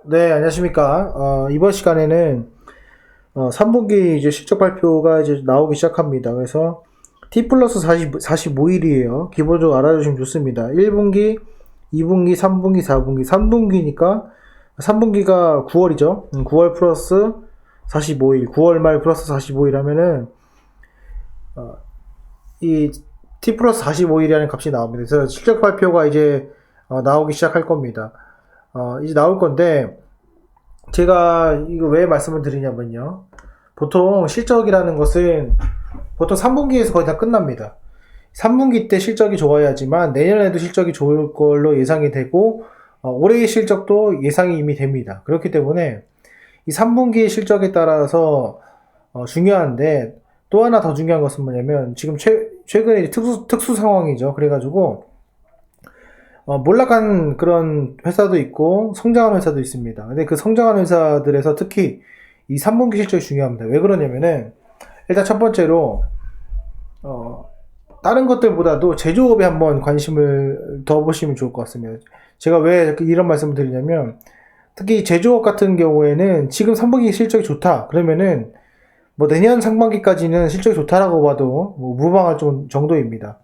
네, 안녕하십니까. 이번 시간에는 3분기 이제 실적 발표가 이제 나오기 시작합니다. 그래서 T 플러스 45일이에요. 기본적으로 알아주시면 좋습니다. 1분기, 2분기, 3분기, 4분기. 3분기니까 3분기가 9월이죠. 9월 플러스 45일, 9월 말 플러스 45일 하면은 이 T 플러스 45일이라는 값이 나옵니다. 그래서 실적 발표가 이제 나오기 시작할 겁니다. 이제 나올 건데 제가 이거 왜 말씀을 드리냐면요. 보통 실적이라는 것은 보통 3분기에서 거의 다 끝납니다. 3분기 때 실적이 좋아야지만 내년에도 실적이 좋을 걸로 예상이 되고 올해의 실적도 예상이 이미 됩니다. 그렇기 때문에 이 3분기 실적에 따라서 중요한데 또 하나 더 중요한 것은 뭐냐면 지금 최근에 특수 상황이죠. 그래가지고 몰락한 그런 회사도 있고 성장한 회사도 있습니다. 근데 그 성장한 회사들에서 특히 이 3분기 실적이 중요합니다. 왜 그러냐면은 일단 첫 번째로 다른 것들보다도 제조업에 한번 관심을 더 보시면 좋을 것 같습니다. 제가 왜 이런 말씀을 드리냐면 특히 제조업 같은 경우에는 지금 3분기 실적이 좋다 그러면은 뭐 내년 상반기까지는 실적이 좋다라고 봐도 뭐 무방할 정도입니다.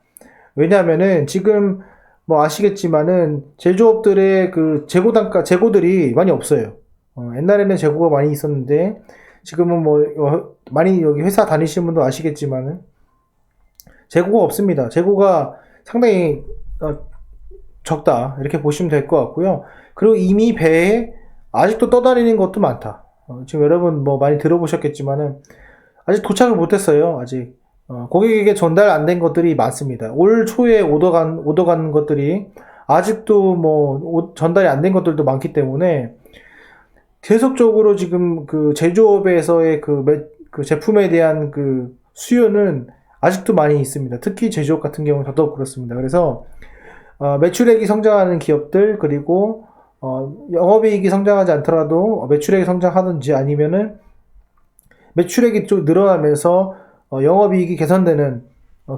왜냐하면은 지금 뭐 아시겠지만은 제조업들의 그 재고들이 많이 없어요. 옛날에는 재고가 많이 있었는데 지금은 뭐 많이 여기 회사 다니시는 분도 아시겠지만은 재고가 없습니다. 재고가 상당히 적다 이렇게 보시면 될 것 같고요. 그리고 이미 배에 아직도 떠다니는 것도 많다. 지금 여러분 뭐 많이 들어보셨겠지만은 아직 도착을 못했어요. 아직 고객에게 전달 안 된 것들이 많습니다. 올 초에 오더 간 것들이 아직도 뭐 전달이 안 된 것들도 많기 때문에 계속적으로 지금 그 제조업에서의 그 제품에 대한 그 수요는 아직도 많이 있습니다. 특히 제조업 같은 경우는 더더욱 그렇습니다. 그래서 매출액이 성장하는 기업들 그리고 영업이익이 성장하지 않더라도 매출액이 성장하든지 아니면은 매출액이 좀 늘어나면서 영업이익이 개선되는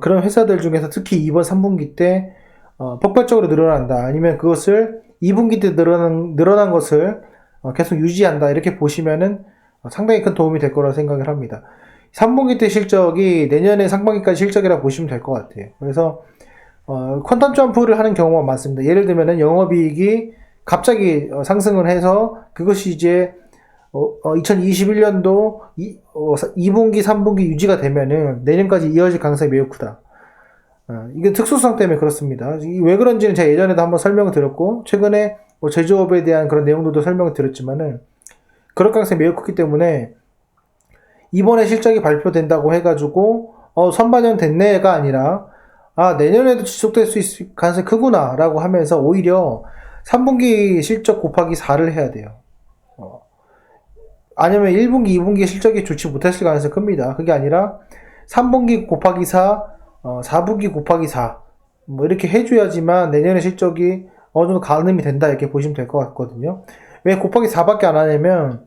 그런 회사들 중에서 특히 이번 3분기 때 폭발적으로 늘어난다. 아니면 그것을 2분기 때 늘어난 것을 계속 유지한다. 이렇게 보시면은 상당히 큰 도움이 될 거라 생각을 합니다. 3분기 때 실적이 내년에 상반기까지 실적이라 보시면 될 것 같아요. 그래서 퀀텀 점프를 하는 경우가 많습니다. 예를 들면은 영업이익이 갑자기 상승을 해서 그것이 이제 2021년도 2분기, 3분기 유지가 되면은 내년까지 이어질 가능성이 매우 크다. 이게 특수성 때문에 그렇습니다. 왜 그런지는 제가 예전에도 한번 설명을 드렸고, 최근에 뭐 제조업에 대한 그런 내용들도 설명을 드렸지만은, 그럴 가능성이 매우 크기 때문에, 이번에 실적이 발표된다고 해가지고, 선반영 됐네가 아니라, 내년에도 지속될 수 있을 가능성이 크구나, 라고 하면서 오히려 3분기 실적 곱하기 4를 해야 돼요. 아니면 1분기, 2분기 실적이 좋지 못했을 가능성이 큽니다. 그게 아니라 3분기 곱하기 4, 4분기 곱하기 4, 뭐 이렇게 해줘야지만 내년에 실적이 어느 정도 가늠이 된다 이렇게 보시면 될 것 같거든요. 왜 곱하기 4밖에 안 하냐면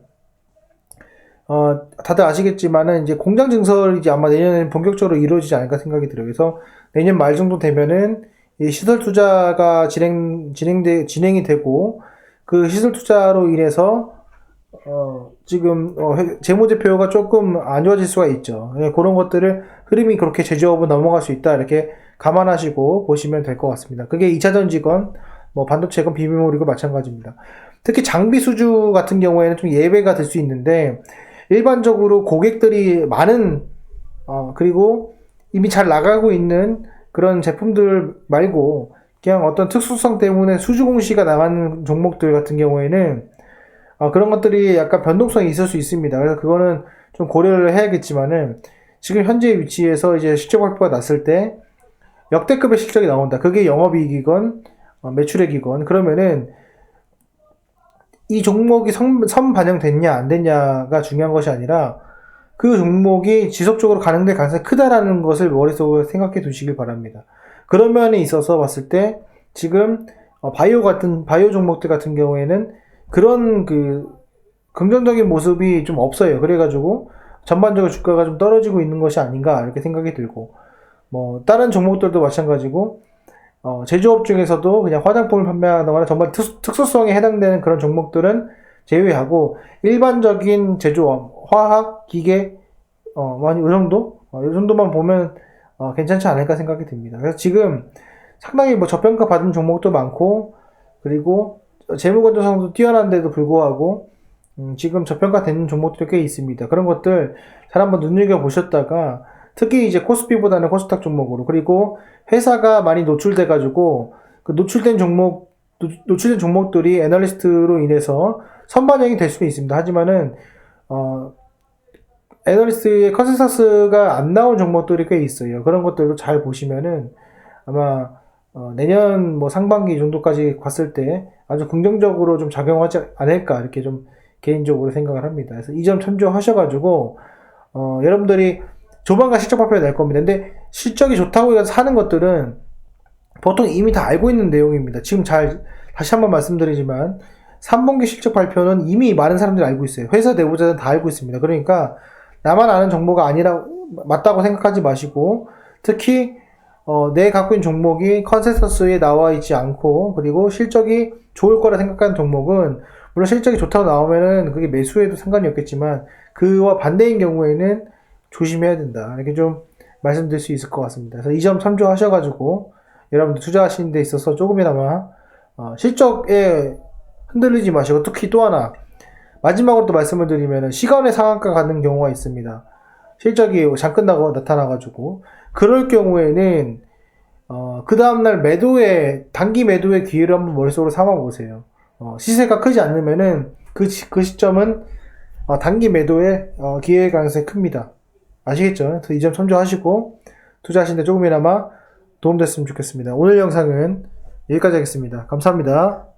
다들 아시겠지만은 이제 공장 증설이 이제 아마 내년에는 본격적으로 이루어지지 않을까 생각이 들어요. 그래서 내년 말 정도 되면은 이 시설 투자가 진행이 되고 그 시설 투자로 인해서 지금 재무제표가 조금 안 좋아질 수가 있죠. 그런 것들을 흐름이 그렇게 제조업은 넘어갈 수 있다 이렇게 감안하시고 보시면 될 것 같습니다. 그게 2차전지건 뭐 반도체건 비메모리건 마찬가지입니다. 특히 장비 수주 같은 경우에는 좀 예외가 될 수 있는데 일반적으로 고객들이 많은 그리고 이미 잘 나가고 있는 그런 제품들 말고 그냥 어떤 특수성 때문에 수주 공시가 나가는 종목들 같은 경우에는 그런 것들이 약간 변동성이 있을 수 있습니다. 그래서 그거는 좀 고려를 해야겠지만은 지금 현재 위치에서 이제 실적 발표가 났을 때 역대급의 실적이 나온다. 그게 영업이익이건 매출액이건 그러면은 이 종목이 선반영됐냐 안 됐냐가 중요한 것이 아니라 그 종목이 지속적으로 가능될 가능성이 크다라는 것을 머릿속에 생각해 두시길 바랍니다. 그런 면에 있어서 봤을 때 지금 바이오 종목들 같은 경우에는 그런 그 긍정적인 모습이 좀 없어요. 그래가지고 전반적으로 주가가 좀 떨어지고 있는 것이 아닌가 이렇게 생각이 들고 뭐 다른 종목들도 마찬가지고 제조업 중에서도 그냥 화장품을 판매하거나 정말 특수성에 해당되는 그런 종목들은 제외하고 일반적인 제조업, 화학, 기계, 이 정도? 이 정도만 보면 괜찮지 않을까 생각이 듭니다. 그래서 지금 상당히 뭐 저평가 받은 종목도 많고, 그리고 재무 건전성도 뛰어난데도 불구하고 지금 저평가되는 종목들이 꽤 있습니다. 그런 것들 잘 한번 눈여겨보셨다가, 특히 이제 코스피보다는 코스닥 종목으로, 그리고 회사가 많이 노출돼가지고 그 노출된 종목들이 애널리스트로 인해서 선반영이 될 수는 있습니다. 하지만은 애널리스트의 컨센서스가 안 나온 종목들이 꽤 있어요. 그런 것들도 잘 보시면은 아마 내년 뭐 상반기 정도까지 갔을 때 아주 긍정적으로 좀 작용하지 않을까, 이렇게 좀 개인적으로 생각을 합니다. 그래서 이 점 참조하셔가지고 여러분들이 조만간 실적 발표 낼 겁니다. 근데 실적이 좋다고 해서 사는 것들은 보통 이미 다 알고 있는 내용입니다. 지금 다시 한번 말씀드리지만 3분기 실적 발표는 이미 많은 사람들이 알고 있어요. 회사 내부자는 다 알고 있습니다. 그러니까 나만 아는 정보가 아니라 맞다고 생각하지 마시고, 특히 내 갖고 있는 종목이 컨센서스에 나와 있지 않고, 그리고 실적이 좋을 거라 생각하는 종목은, 물론 실적이 좋다고 나오면은 그게 매수해도 상관이 없겠지만 그와 반대인 경우에는 조심해야 된다, 이렇게 좀 말씀드릴 수 있을 것 같습니다. 그래서 이 점 참조하셔가지고 여러분들 투자하시는 데 있어서 조금이나마 실적에 흔들리지 마시고, 특히 또 하나 마지막으로 또 말씀을 드리면 시간의 상한가 가는 경우가 있습니다. 실적이 잠깐 나타나가지고, 그럴 경우에는 그 다음날 단기 매도의 기회를 한번 머릿속으로 삼아보세요. 시세가 크지 않으면은 그 시점은 단기 매도의 기회 가능성이 큽니다. 아시겠죠? 그래서 이 점 참조하시고 투자하시는데 조금이나마 도움됐으면 좋겠습니다. 오늘 영상은 여기까지 하겠습니다. 감사합니다.